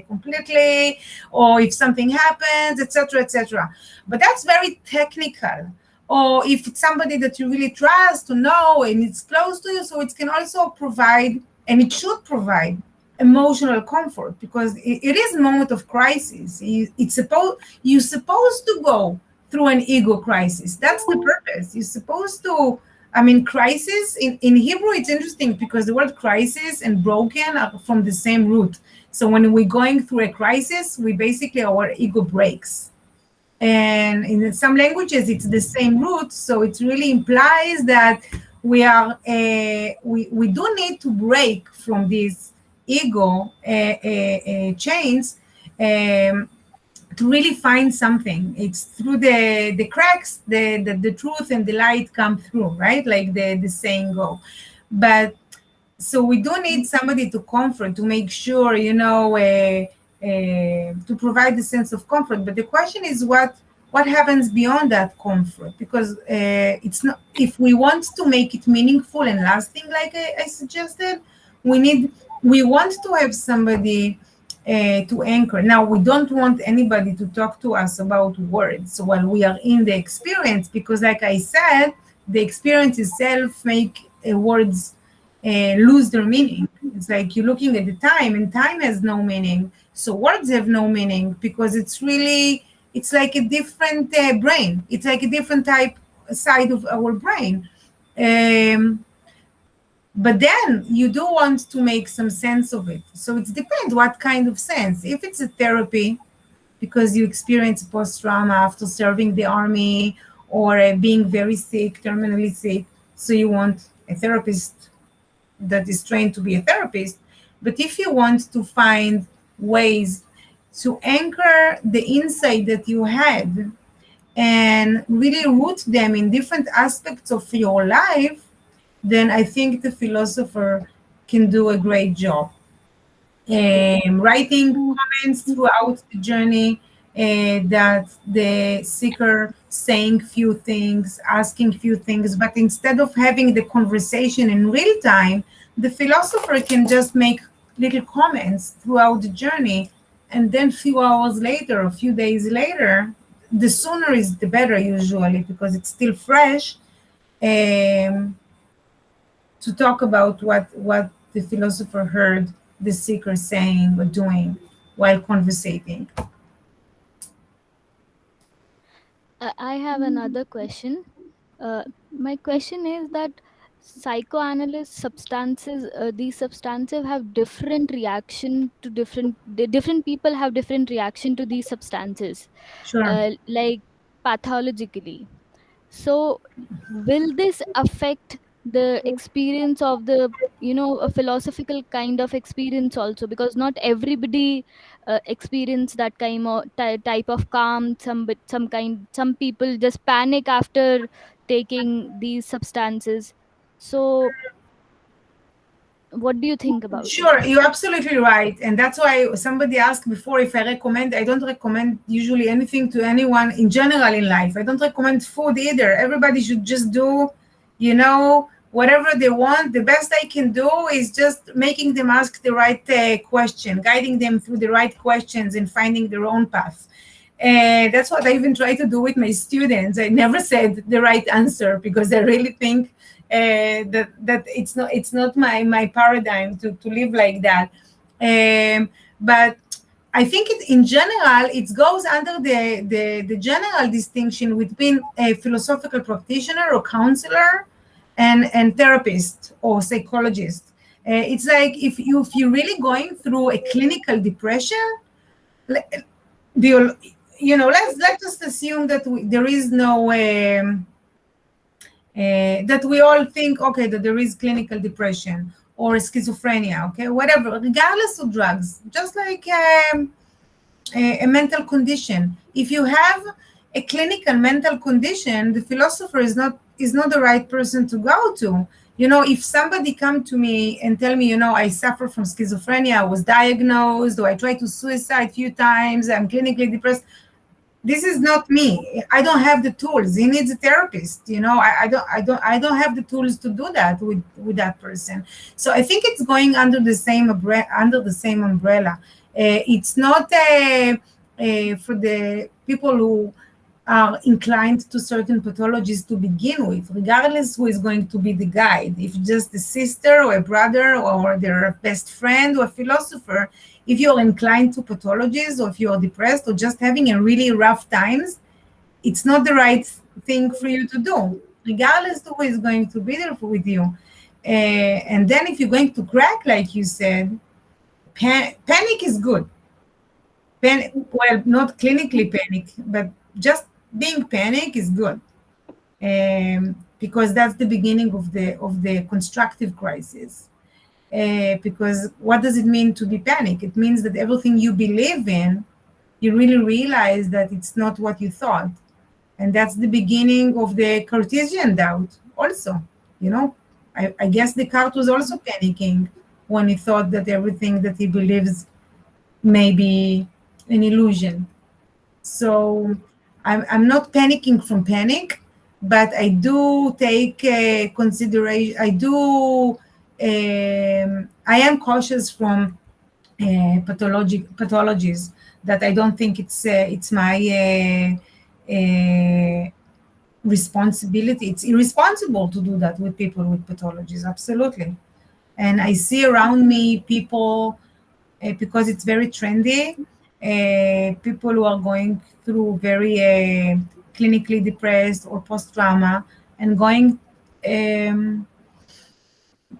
completely, or if something happens, etc., etc. But that's very technical. Or if it's somebody that you really trust to know and it's close to you, so it can also provide, and it should provide, emotional comfort, because it is a moment of crisis. You're supposed to go through an ego crisis. That's the purpose. You're supposed to, crisis, in Hebrew, it's interesting because the word crisis and broken are from the same root. So when we're going through a crisis, our ego breaks. And in some languages, it's the same root, so it really implies that we do need to break from these ego chains to really find something. It's through the cracks, the truth and the light come through, right? Like the saying go. But so we do need somebody to comfort, to make sure, to provide the sense of comfort. But the question is what happens beyond that comfort? Because it's not, if we want to make it meaningful and lasting, like I suggested, we want to have somebody to anchor. Now, we don't want anybody to talk to us about words while we are in the experience, because like I said, the experience itself make words lose their meaning. It's like you're looking at the time, and time has no meaning. So words have no meaning, because it's like a different brain. It's like a different side of our brain. But then you do want to make some sense of it. So it depends what kind of sense. If it's a therapy, because you experience post-trauma after serving the army or being very sick, terminally sick, so you want a therapist that is trained to be a therapist. But if you want to find ways to anchor the insight that you had and really root them in different aspects of your life, then I think the philosopher can do a great job. Writing comments throughout the journey, that the seeker saying few things, asking few things, but instead of having the conversation in real time, the philosopher can just make little comments throughout the journey, and then a few hours later, a few days later, the sooner is the better usually, because it's still fresh, to talk about what the philosopher heard the seeker saying or doing while conversating. I have another question. My question is that psychoanalyst substances, these substances have different reaction to different people have different reaction to these substances, Sure. like pathologically. So will this affect the experience of the, a philosophical kind of experience also? Because not everybody experience that kind of type of calm. Some people just panic after taking these substances. So what do you think about it? Sure, you're absolutely right. And that's why somebody asked before if I recommend. I don't recommend usually anything to anyone in general in life. I don't recommend food either. Everybody should just do, whatever they want. The best I can do is just making them ask the right question, guiding them through the right questions and finding their own path. And that's what I even try to do with my students. I never said the right answer, because I really think that it's not my paradigm to live like that. But I think in general, it goes under the general distinction between a philosophical practitioner or counselor and therapist or psychologist. It's like if you're really going through a clinical depression, let's just assume that there is no that we all think, okay, that there is clinical depression or schizophrenia, okay, whatever, regardless of drugs, just like a mental condition. If you have a clinical mental condition, the philosopher is not the right person to go to. If somebody come to me and tell me, I suffer from schizophrenia, I was diagnosed, or I tried to suicide a few times, I'm clinically depressed, this is not me. I don't have the tools. He needs a therapist. I don't have the tools to do that with that person. So I think it's going under the same umbrella. It's not for the people who are inclined to certain pathologies to begin with, regardless who is going to be the guide. If just a sister or a brother or their best friend or a philosopher, if you're inclined to pathologies, or if you're depressed or just having a really rough times, it's not the right thing for you to do, regardless of who is going to be there with you. And then if you're going to crack, like you said, panic is good. Well, not clinically panic, but just being panic is good, because that's the beginning of the constructive crisis. Because what does it mean to be panic? It means that everything you believe in, you really realize that it's not what you thought. And that's the beginning of the Cartesian doubt also. I guess Descartes was also panicking when he thought that everything that he believes may be an illusion. So I'm not panicking from panic, but I do take consideration. I am cautious from pathologies that I don't think it's my responsibility. It's irresponsible to do that with people with pathologies, absolutely. And I see around me people, because it's very trendy, people who are going through very clinically depressed or post-trauma and going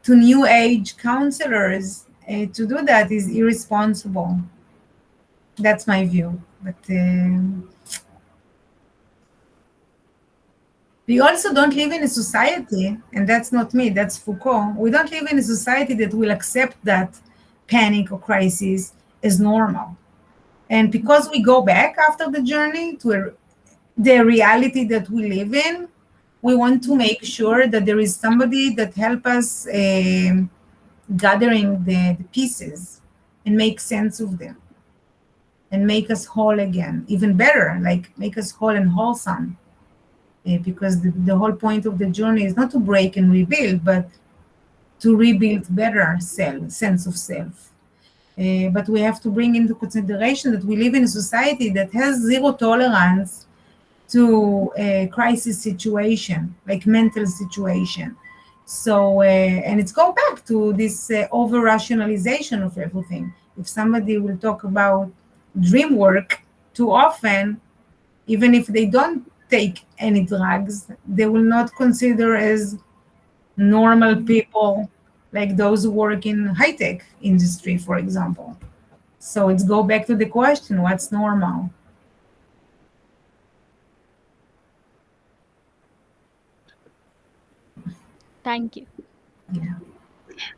to new age counselors to do that is irresponsible. That's my view. But we also don't live in a society, and that's not me, that's Foucault. We don't live in a society that will accept that panic or crisis as normal. And because we go back after the journey to the reality that we live in, we want to make sure that there is somebody that help us gathering the pieces and make sense of them and make us whole again, even better, like make us whole and wholesome. Because the whole point of the journey is not to break and rebuild, but to rebuild better sense of self. But we have to bring into consideration that we live in a society that has zero tolerance to a crisis situation, like mental situation. So, and it's go back to this over-rationalization of everything. If somebody will talk about dream work too often, even if they don't take any drugs, they will not consider as normal people, like those who work in high-tech industry, for example. So it's go back to the question, what's normal? Thank you. Yeah.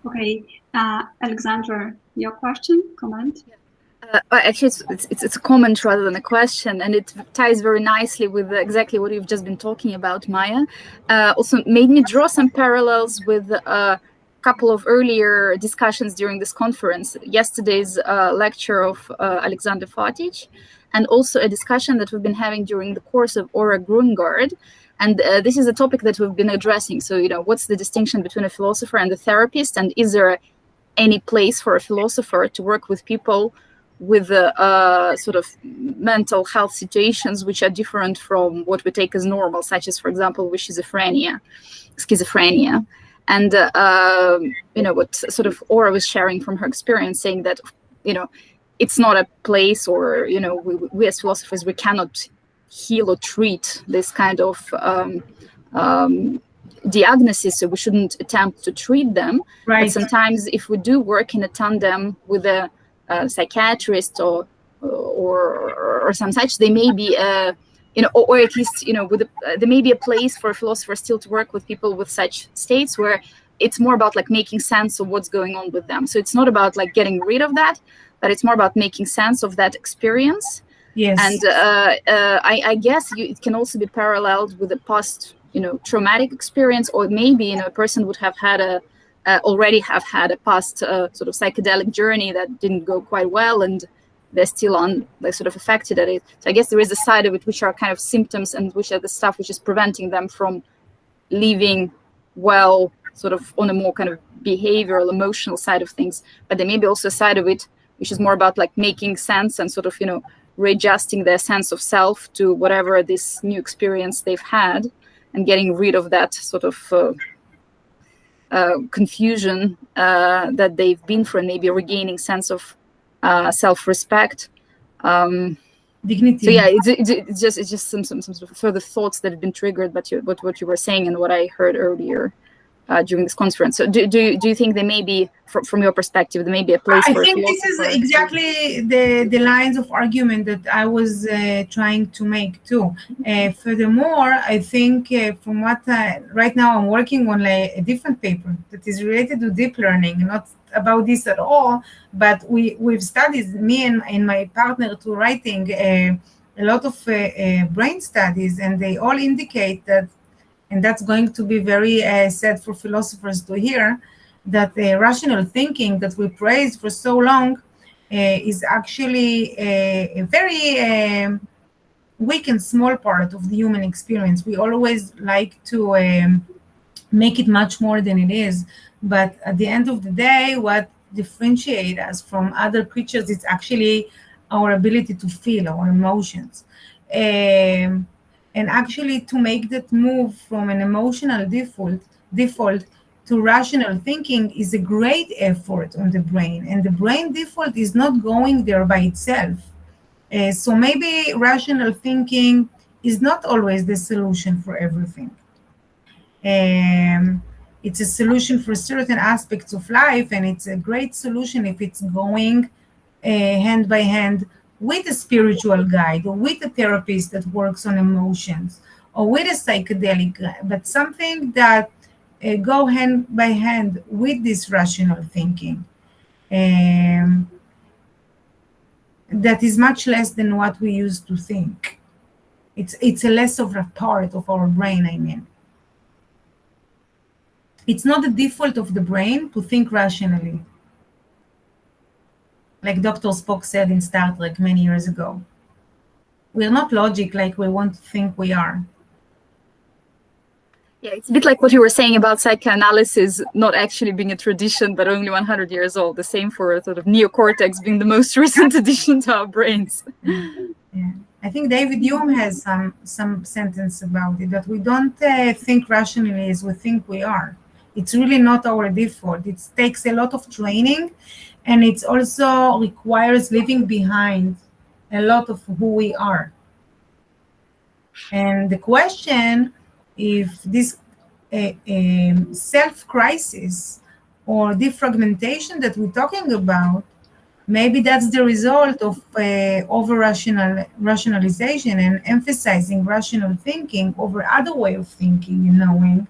Okay, Alexandra, your question, comment? Actually, it's a comment rather than a question, and it ties very nicely with exactly what you've just been talking about, Maya. Also made me draw some parallels with a couple of earlier discussions during this conference. Yesterday's lecture of Alexander Fatic, and also a discussion that we've been having during the course of Ora Grungard. And this is a topic that we've been addressing. So, what's the distinction between a philosopher and a therapist? And is there any place for a philosopher to work with people with sort of mental health situations which are different from what we take as normal, such as, for example, with schizophrenia. And, what sort of Ora was sharing from her experience, saying that, it's not a place, or, we as philosophers, we cannot heal or treat this kind of diagnosis, so we shouldn't attempt to treat them. Right. But sometimes if we do work in a tandem with a psychiatrist or some such, they may be or at least there may be a place for a philosopher still to work with people with such states where it's more about like making sense of what's going on with them. So it's not about like getting rid of that, but it's more about making sense of that experience. Yes. And I guess it can also be paralleled with a past, traumatic experience, or maybe a person would have had already have had a past sort of psychedelic journey that didn't go quite well, and they're still sort of affected at it. So I guess there is a side of it which are kind of symptoms, and which are the stuff which is preventing them from living well, sort of on a more kind of behavioral, emotional side of things. But there may be also a side of it which is more about like making sense and sort of readjusting their sense of self to whatever this new experience they've had, and getting rid of that sort of confusion that they've been through, and maybe regaining sense of self-respect, dignity. So yeah, it's just some sort of further thoughts that have been triggered by what you were saying and what I heard earlier during this conference. So do you think there may be, from your perspective, there may be a place for a philosopher? I think this is exactly the lines of argument that I was trying to make too. Furthermore, I think from what right now I'm working on a different paper that is related to deep learning, not about this at all, but we've studied, me and my partner, to writing a lot of brain studies, and they all indicate that, and that's going to be very sad for philosophers to hear, that rational thinking that we praised for so long is actually a very weak and small part of the human experience. We always like to make it much more than it is. But at the end of the day, what differentiates us from other creatures is actually our ability to feel our emotions. And actually to make that move from an emotional default to rational thinking is a great effort on the brain. And the brain default is not going there by itself. So maybe rational thinking is not always the solution for everything. It's a solution for certain aspects of life, and it's a great solution if it's going hand by hand with a spiritual guide, or with a therapist that works on emotions, or with a psychedelic guide, but something that go hand by hand with this rational thinking. That is much less than what we used to think. It's a less of a part of our brain, I mean. It's not the default of the brain to think rationally. Like Dr. Spock said in Star Trek many years ago. We're not logic like we want to think we are. Yeah, it's a bit like what you were saying about psychoanalysis not actually being a tradition, but only 100 years old. The same for sort of neocortex being the most recent addition to our brains. Yeah. I think David Hume has some sentence about it, that we don't think rationally as we think we are. It's really not our default. It takes a lot of training, and it also requires leaving behind a lot of who we are. And the question, if this self-crisis or defragmentation that we're talking about, maybe that's the result of over-rationalization and emphasizing rational thinking over other way of thinking and knowing.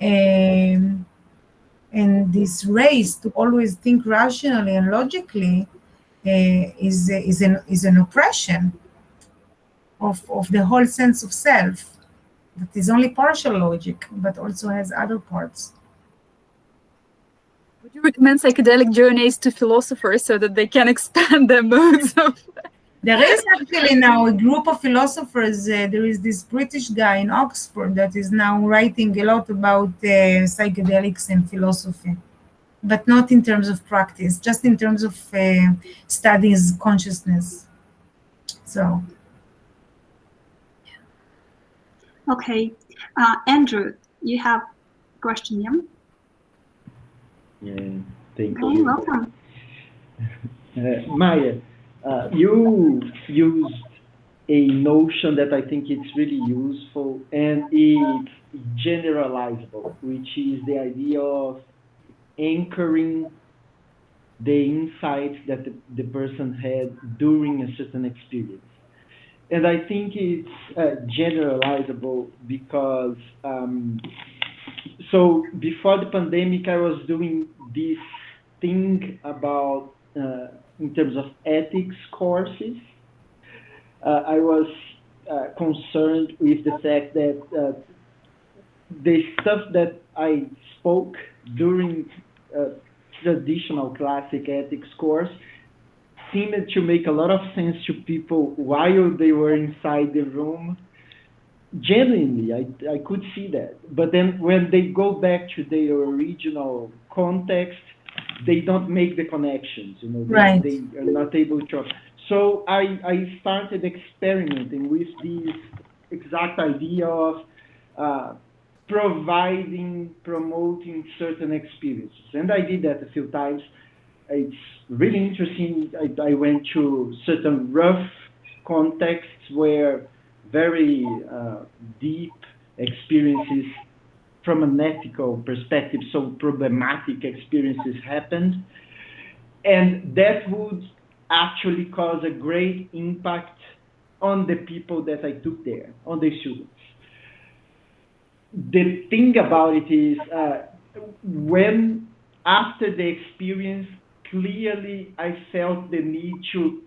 And this race to always think rationally and logically is an oppression of the whole sense of self that is only partial logic, but also has other parts. Would you recommend psychedelic journeys to philosophers so that they can expand their modes of... There is actually now a group of philosophers. There is this British guy in Oxford that is now writing a lot about psychedelics and philosophy, but not in terms of practice, just in terms of studying consciousness. So. Okay. Andrew, you have a question, yeah? Yeah, thank you. Okay, welcome. Maya, you used a notion that I think it's really useful, and it's generalizable, which is the idea of anchoring the insights that the person had during a certain experience. And I think it's generalizable because, so before the pandemic, I was doing this thing about, in terms of ethics courses, I was concerned with the fact that the stuff that I spoke during traditional classic ethics course seemed to make a lot of sense to people while they were inside the room. Genuinely, I could see that. But then when they go back to their original context, they don't make the connections, you know, Right. they are not able to. So I started experimenting with this exact idea of promoting certain experiences. And I did that a few times. It's really interesting. I went to certain rough contexts where very deep experiences from an ethical perspective, so problematic experiences happened. And that would actually cause a great impact on the people that I took there, on the students. The thing about it is, when after the experience, clearly I felt the need to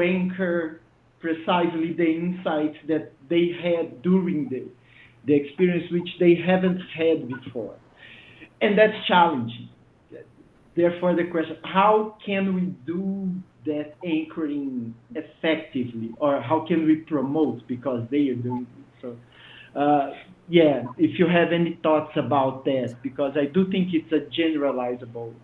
anchor precisely the insights that they had during the experience, which they haven't had before. And that's challenging. Therefore, the question, how can we do that anchoring effectively, or how can we promote because they are doing it? So, yeah, if you have any thoughts about that, because I do think it's a generalizable.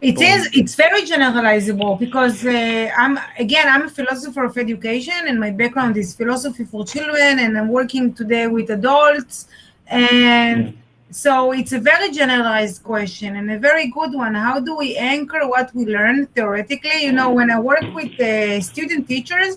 It is. It's very generalizable because I'm a philosopher of education, and my background is philosophy for children, and I'm working today with adults, and so it's a very generalized question and a very good one. How do we anchor what we learn theoretically? You know, when I work with student teachers,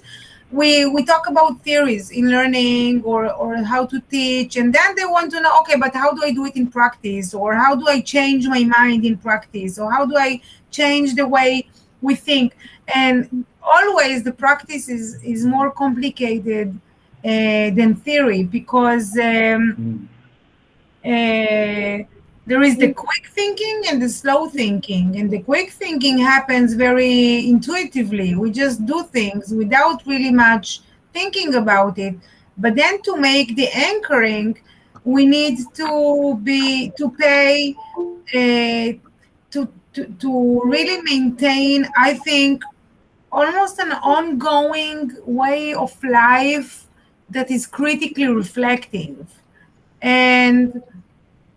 we talk about theories in learning or how to teach, and then they want to know, okay, but how do I do it in practice, or how do I change my mind in practice, or how do I change the way we think? And always the practice is more complicated than theory, because there is the quick thinking and the slow thinking, and the quick thinking happens very intuitively. We just do things without really much thinking about it. But then to make the anchoring, we need to pay to really maintain, I think, almost an ongoing way of life that is critically reflective. And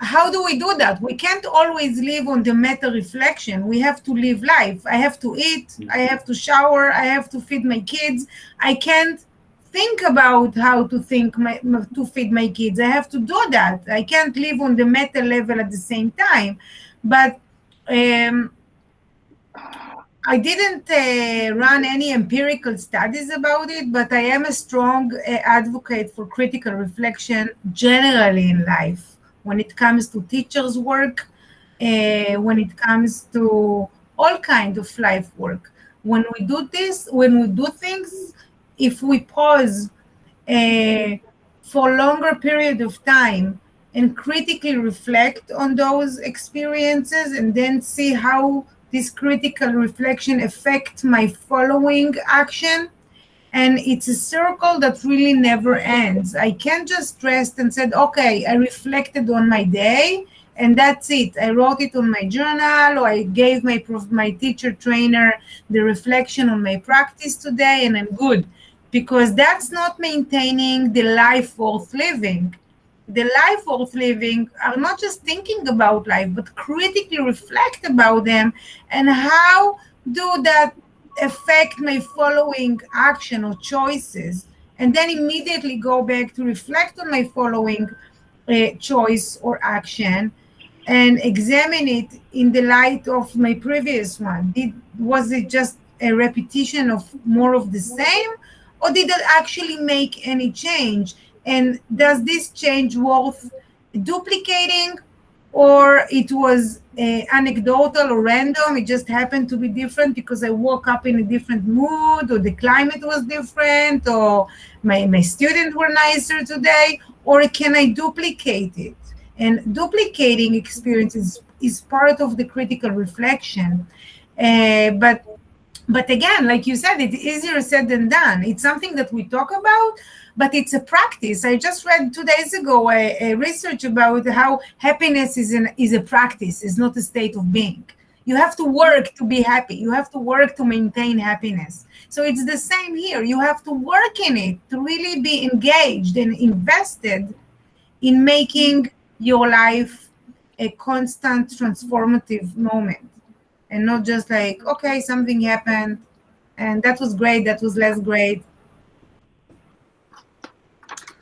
how do we do that? We can't always live on the meta reflection. We have to live life. I have to eat, I have to shower, I have to feed my kids. I can't think about how to feed my kids. I have to do that. I can't live on the meta level at the same time. But I didn't run any empirical studies about it, but I am a strong advocate for critical reflection generally in life, when it comes to teachers' work, when it comes to all kinds of life work. When we do things, if we pause for a longer period of time and critically reflect on those experiences, and then see how this critical reflection affects my following action, and it's a circle that really never ends. I can't just rest and said, okay, I reflected on my day and that's it. I wrote it on my journal, or I gave my teacher trainer the reflection on my practice today, and I'm good. Because that's not maintaining the life worth living. The life worth living are not just thinking about life, but critically reflect about them, and how do that affect my following action or choices, and then immediately go back to reflect on my following choice or action, and examine it in the light of my previous one. Was it just a repetition of more of the same, or did it actually make any change? And does this change worth duplicating, or it was anecdotal or random. It just happened to be different because I woke up in a different mood, or the climate was different, or my students were nicer today, or can I duplicate it? And duplicating experiences is part of the critical reflection. But again, like you said, it's easier said than done. It's something that we talk about, but it's a practice. I just read 2 days ago a research about how happiness is a practice, is not a state of being. You have to work to be happy. You have to work to maintain happiness. So it's the same here. You have to work in it to really be engaged and invested in making your life a constant transformative moment. And not just like, okay, something happened and that was great, that was less great.